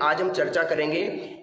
आज हम चर्चा करेंगे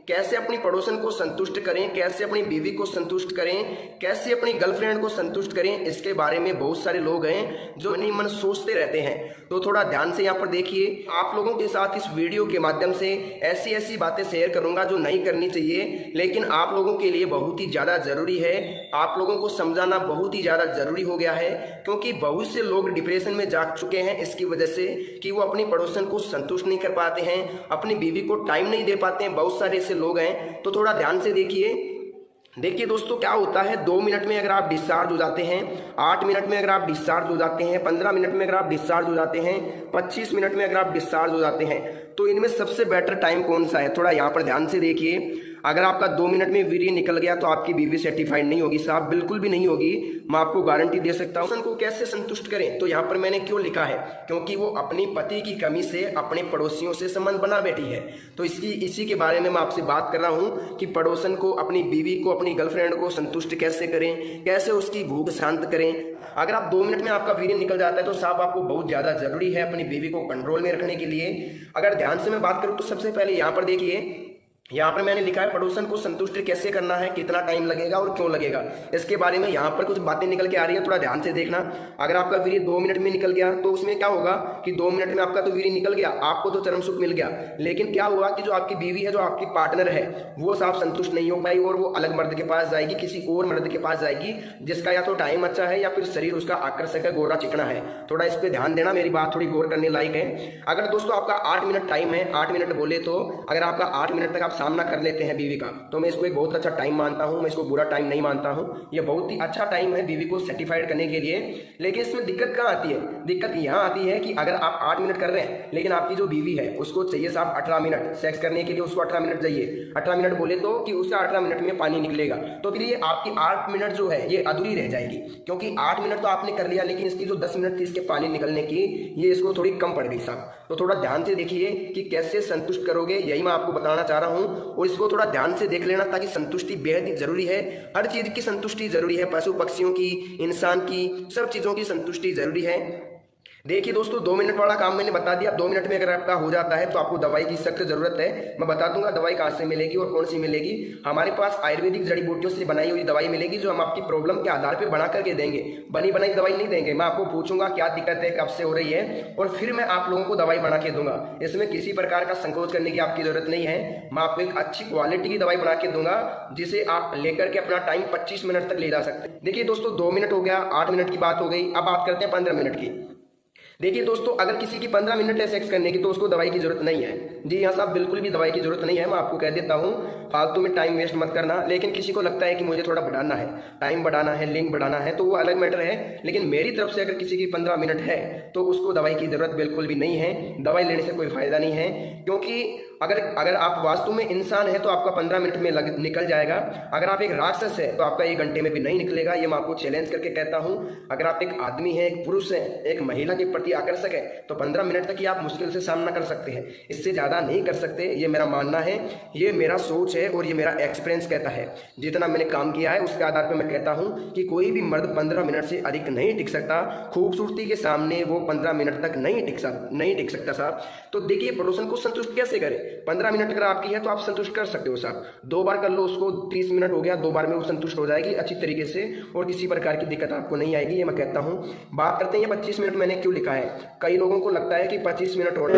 कैसे अपनी पड़ोसन को संतुष्ट करें, कैसे अपनी बीवी को संतुष्ट करें, कैसे अपनी गर्लफ्रेंड को संतुष्ट करें। इसके बारे में बहुत सारे लोग हैं जो मन ही मन सोचते रहते हैं, तो थोड़ा ध्यान से यहाँ पर देखिए। आप लोगों के साथ इस वीडियो के माध्यम से ऐसी ऐसी बातें शेयर करूंगा जो नहीं करनी चाहिए, लेकिन आप लोगों के लिए बहुत ही ज़्यादा ज़रूरी है। आप लोगों को समझाना बहुत ही ज़्यादा ज़रूरी हो गया है, क्योंकि बहुत से लोग डिप्रेशन में जा चुके हैं इसकी वजह से कि वो अपनी पड़ोसन को संतुष्ट नहीं कर पाते हैं, अपनी बीवी को टाइम नहीं दे पाते हैं। बहुत सारे ऐसे लोग हैं, तो थोड़ा ध्यान से देखिए दोस्तों, क्या होता है 2 मिनट में अगर आप डिस्चार्ज हो जाते हैं, 8 मिनट में अगर आप डिस्चार्ज हो जाते हैं, 15 मिनट में अगर आप डिस्चार्ज हो जाते हैं, 25 मिनट में अगर आप डिस्चार्ज हो जाते हैं, तो इनमें सबसे बेटर टाइम कौन सा है? थोड़ा यहाँ पर ध्यान से देखिए। अगर आपका 2 मिनट में वीर्य निकल गया तो आपकी बीवी सेटिस्फाइड नहीं होगी साहब, बिल्कुल भी नहीं होगी। मैं आपको गारंटी दे सकता हूँ। को कैसे संतुष्ट करें, तो यहाँ पर मैंने क्यों लिखा है, क्योंकि वो अपनी पति की कमी से अपने पड़ोसियों से संबंध बना बैठी है। तो इसी के बारे में मैं आपसे बात कर रहा हूँ कि पड़ोसन को, अपनी बीवी को, अपनी गर्लफ्रेंड को संतुष्ट कैसे करें, कैसे उसकी भूख शांत करें। अगर आप 2 मिनट में आपका वीर्य निकल जाता है तो साहब आपको बहुत ज़्यादा जरूरी है अपनी बीवी को कंट्रोल में रखने के लिए। अगर ध्यान से मैं बात करूँ तो सबसे पहले यहाँ पर देखिए, यहाँ पर मैंने लिखा है पड़ोसन को संतुष्ट कैसे करना है, कितना टाइम लगेगा और क्यों लगेगा, इसके बारे में यहाँ पर कुछ बातें निकल के आ रही है, थोड़ा ध्यान से देखना। अगर आपका वीर्य 2 मिनट में निकल गया तो उसमें क्या होगा कि 2 मिनट में आपका तो वीर्य निकल गया, आपको तो चरम सुख मिल गया, लेकिन क्या हुआ कि जो आपकी बीवी है, जो आपकी पार्टनर है, वो साफ संतुष्ट नहीं हो पाई और वो अलग मर्द के पास जाएगी, किसी और मर्द के पास जाएगी जिसका या तो टाइम अच्छा है या फिर शरीर उसका आकर्षक है, गोरा चिकना है। थोड़ा इस पर ध्यान देना, मेरी बात थोड़ी गौर करने लायक है। अगर दोस्तों आपका 8 मिनट टाइम है, 8 मिनट बोले तो अगर आपका 8 मिनट तक आप सामना कर लेते हैं बीवी का, तो मैं इसको एक बहुत अच्छा टाइम मानता हूं, मैं इसको बुरा टाइम नहीं मानता हूं। यह बहुत ही अच्छा टाइम है बीवी को सेटिस्फाइड करने के लिए। लेकिन इसमें दिक्कत कहाँ आती है? दिक्कत यहाँ आती है कि अगर आप 8 मिनट कर रहे हैं, लेकिन आपकी जो बीवी है उसको चाहिए साहब 18 मिनट सेक्स करने के लिए, उसको 18 मिनट चाहिए। 18 मिनट बोले तो कि उससे 18 मिनट में पानी निकलेगा, तो फिर ये आपकी 8 मिनट जो है ये अधूरी रह जाएगी, क्योंकि 8 मिनट तो आपने कर लिया, लेकिन इसकी जो 10 मिनट थी इसके पानी निकलने की, ये इसको थोड़ी कम पड़ गई साहब। तो थोड़ा ध्यान से देखिए कि कैसे संतुष्ट करोगे, यही मैं आपको बताना चाह रहा हूँ, और इसको थोड़ा ध्यान से देख लेना, ताकि संतुष्टि बेहद ही जरूरी है। हर चीज की संतुष्टि जरूरी है, पशु पक्षियों की, इंसान की, सब चीजों की संतुष्टि जरूरी है। देखिए दोस्तों, 2 मिनट वाला काम मैंने बता दिया। 2 मिनट में अगर आपका हो जाता है तो आपको दवाई की सख्त जरूरत है। मैं बता दूंगा दवाई कहाँ से मिलेगी और कौन सी मिलेगी। हमारे पास आयुर्वेदिक जड़ी बूटियों से बनाई हुई दवाई मिलेगी, जो हम आपकी प्रॉब्लम के आधार पर बना करके देंगे। बनी बनाई दवाई नहीं देंगे। मैं आपको पूछूंगा क्या दिक्कत है, कब से हो रही है, और फिर मैं आप लोगों को दवाई बना के दूंगा। इसमें किसी प्रकार का संकोच करने की आपकी जरूरत नहीं है। मैं आपको एक अच्छी क्वालिटी की दवाई बना के दूंगा, जिसे आप लेकर के अपना टाइम 25 मिनट तक ले जा सकते हैं। देखिए दोस्तों, 2 मिनट हो गया, 8 मिनट की बात हो गई, अब बात करते हैं 15 मिनट की। देखिए दोस्तों, अगर किसी की 15 मिनट है सेक्स करने की, तो उसको दवाई की जरूरत नहीं है। जी हाँ साहब, बिल्कुल भी दवाई की जरूरत नहीं है। मैं आपको कह देता हूँ, फालतू में टाइम वेस्ट मत करना। लेकिन किसी को लगता है कि मुझे थोड़ा बढ़ाना है, टाइम बढ़ाना है, लिंक बढ़ाना है, तो वो अलग मैटर है। लेकिन मेरी तरफ से अगर किसी की 15 मिनट है तो उसको दवाई की जरूरत बिल्कुल भी नहीं है। दवाई लेने से कोई फायदा नहीं है, क्योंकि अगर आप वास्तु में इंसान है तो आपका 15 मिनट में निकल जाएगा। अगर आप एक राक्षस है तो आपका 1 घंटे में भी नहीं निकलेगा। ये मैं आपको चैलेंज करके कहता हूँ। अगर आप एक आदमी है, एक पुरुष है, एक महिला के प्रति आकर्षक है, तो 15 मिनट तक ही आप मुश्किल से सामना कर सकते हैं, इससे ज़्यादा नहीं कर सकते। ये मेरा मानना है, ये मेरा सोच है और ये मेरा एक्सपीरियंस कहता है। जितना मैंने काम किया है उसके आधार पर मैं कहता हूँ कि कोई भी मर्द 15 मिनट से अधिक नहीं टिक सकता। खूबसूरती के सामने वो 15 मिनट तक नहीं टिक सकता साहब। तो देखिए, पड़ोसन को संतुष्ट कैसे करें? 15 मिनट अगर आपकी है तो आप संतुष्ट कर सकते हो साहब। 2 बार कर लो उसको, 30 मिनट हो गया, 2 बार में वो संतुष्ट हो जाएगी अच्छी तरीके से, और किसी प्रकार की दिक्कत आपको नहीं आएगी। ये मैं कहता हूँ। बात करते हैं 25 मिनट मैंने क्यों लिखा है। कई लोगों को लगता है कि 25 मिनट होना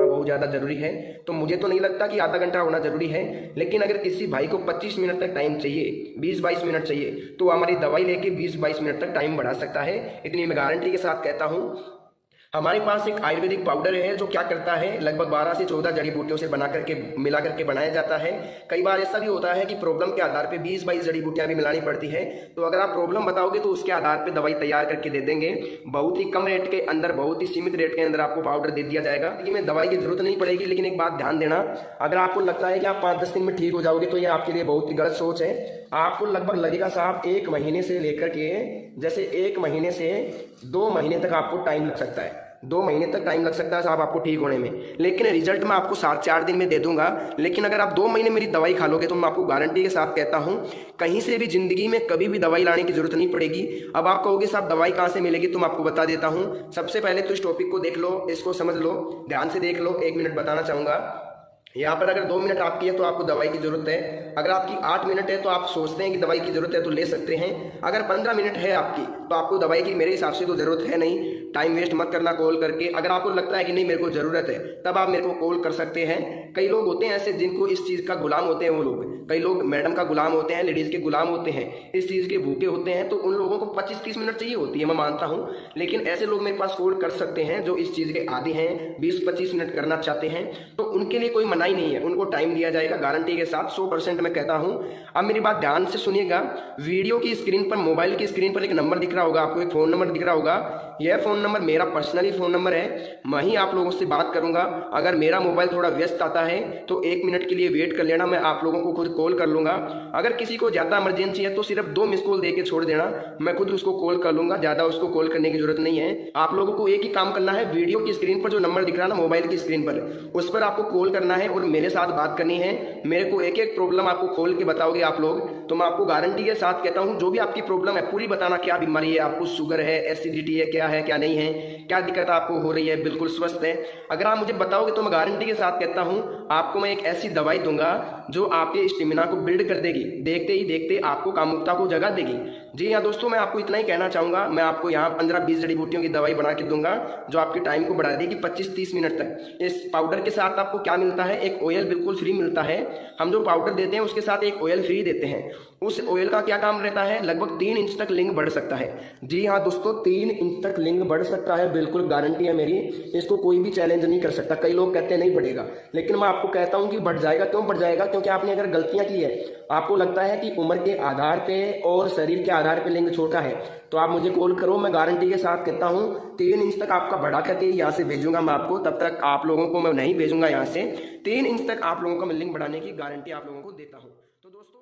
बहुत ज़्यादा जरूरी है, तो मुझे तो नहीं लगता कि आधा घंटा होना जरूरी है। लेकिन अगर किसी भाई को 25 मिनट तक टाइम चाहिए, 20-22 मिनट चाहिए, तो हमारी दवाई लेके 20-22 मिनट तक टाइम बढ़ा सकता है। इतनी मैं गारंटी के साथ कहता हूँ। हमारे पास एक आयुर्वेदिक पाउडर है जो क्या करता है, लगभग 12 से 14 जड़ी बूटियों से बना करके मिला करके बनाया जाता है। कई बार ऐसा भी होता है कि प्रॉब्लम के आधार पे 20-22 जड़ी बूटियां भी मिलानी पड़ती है। तो अगर आप प्रॉब्लम बताओगे तो उसके आधार पे दवाई तैयार करके दे देंगे। बहुत ही कम रेट के अंदर, बहुत ही सीमित रेट के अंदर आपको पाउडर दे दिया जाएगा। लेकिन में दवाई की जरूरत नहीं पड़ेगी। लेकिन एक बात ध्यान देना, अगर आपको लगता है कि आप 5-10 दिन में ठीक हो जाओगे, तो ये आपके लिए बहुत ही गलत सोच है। आपको लगभग लगेगा साहब 1 महीने से लेकर के, जैसे 1 महीने से 2 महीने तक आपको टाइम लग सकता है। 2 महीने तक टाइम लग सकता है साहब आपको ठीक होने में। लेकिन रिजल्ट मैं आपको 4 दिन में दे दूंगा। लेकिन अगर आप 2 महीने मेरी दवाई खा लोगे तो मैं आपको गारंटी के साथ कहता हूं, कहीं से भी जिंदगी में कभी भी दवाई लाने की जरूरत नहीं पड़ेगी। अब आप कहोगे साहब दवाई कहाँ से मिलेगी, तो मैं आपको बता देता हूँ। सबसे पहले तो इस टॉपिक को देख लो, इसको समझ लो, ध्यान से देख लो। 1 मिनट बताना चाहूँगा। यहाँ पर अगर 2 मिनट आपकी है तो आपको दवाई की जरूरत है, अगर आपकी 8 मिनट है तो आप सोचते हैं कि दवाई की जरूरत है तो ले सकते हैं, अगर 15 मिनट है आपकी तो आपको दवाई की मेरे हिसाब से तो जरूरत है नहीं। टाइम वेस्ट मत करना कॉल करके। अगर आपको लगता है कि नहीं मेरे को जरूरत है तब आप मेरे को कॉल कर सकते हैं। कई लोग होते हैं ऐसे जिनको इस चीज़ का गुलाम होते हैं, वो लोग, कई लोग मैडम का गुलाम होते हैं, लेडीज़ के गुलाम होते हैं, इस चीज़ के भूखे होते हैं, तो उन लोगों को 25-30 मिनट चाहिए होती है, मैं मानता हूँ। लेकिन ऐसे लोग मेरे पास कॉल कर सकते हैं जो इस चीज़ के आदी हैं, 20-25 मिनट करना चाहते हैं, तो उनके लिए कोई मनाही नहीं है, उनको टाइम दिया जाएगा गारंटी के साथ, 100% मैं कहता हूँ। अब मेरी बात ध्यान से सुनिएगा। वीडियो की स्क्रीन पर, मोबाइल की स्क्रीन पर एक नंबर दिख रहा होगा आपको, एक फ़ोन नंबर दिख रहा होगा। यह फ़ोन नंबर मेरा पर्सनली फ़ोन नंबर है, मैं ही आप लोगों से बात करूंगा। अगर मेरा मोबाइल थोड़ा व्यस्त आता है तो 1 मिनट के लिए वेट कर लेना, मैं आप लोगों को खुद कॉल कर लूँगा। अगर किसी को ज़्यादा इमरजेंसी है तो सिर्फ 2 मिस कॉल दे के छोड़ देना, मैं खुद उसको कॉल कर लूँगा, ज़्यादा उसको कॉल करने की जरूरत नहीं है। आप लोगों को एक ही काम करना है, वीडियो की स्क्रीन पर जो नंबर दिख रहा है ना मोबाइल की स्क्रीन पर, उस पर आपको कॉल करना है और मेरे साथ बात करनी है। मेरे को एक एक प्रॉब्लम आपको खोल के बताओगे आप लोग, तो मैं आपको गारंटी के साथ कहता हूँ जो भी आपकी प्रॉब्लम है पूरी बताना। क्या बीमारी है आपको, शुगर है, एसिडिटी है, क्या नहीं है, क्या दिक्कत आपको हो रही है, बिल्कुल स्वस्थ है, अगर आप मुझे बताओगे तो मैं गारंटी के साथ कहता हूँ आपको मैं एक ऐसी दवाई दूंगा जो आपके स्टेमिना को बिल्ड कर देगी, देखते ही देखते आपको कामुकता को जगा देगी। जी हाँ दोस्तों, मैं आपको इतना ही कहना चाहूँगा। मैं आपको यहाँ 15-20 जड़ी बूटियों की दवाई बना के दूंगा जो आपके टाइम को बढ़ा देगी 25-30 मिनट तक। इस पाउडर के साथ आपको क्या मिलता है, एक ऑयल बिल्कुल फ्री मिलता है। हम जो पाउडर देते हैं उसके साथ एक ऑयल फ्री देते हैं। उस ऑयल का क्या काम रहता है, लगभग 3 इंच तक लिंग बढ़ सकता है। जी हाँ दोस्तों, 3 इंच तक लिंग बढ़ सकता है, बिल्कुल गारंटी है मेरी, इसको कोई भी चैलेंज नहीं कर सकता। कई लोग कहते हैं नहीं बढ़ेगा, लेकिन मैं आपको कहता हूँ कि बढ़ जाएगा। क्यों बढ़ जाएगा? क्योंकि आपने अगर गलतियाँ की है, आपको लगता है कि उम्र के आधार पे और शरीर के आधार पे लिंग छोटा है, तो आप मुझे कॉल करो, मैं गारंटी के साथ कहता हूँ 3 इंच तक आपका बढ़ा करके यहाँ से भेजूंगा मैं आपको। तब तक आप लोगों को मैं नहीं भेजूंगा यहाँ से, 3 इंच तक आप लोगों का मैं लिंग बढ़ाने की गारंटी आप लोगों को देता हूँ। तो दोस्तों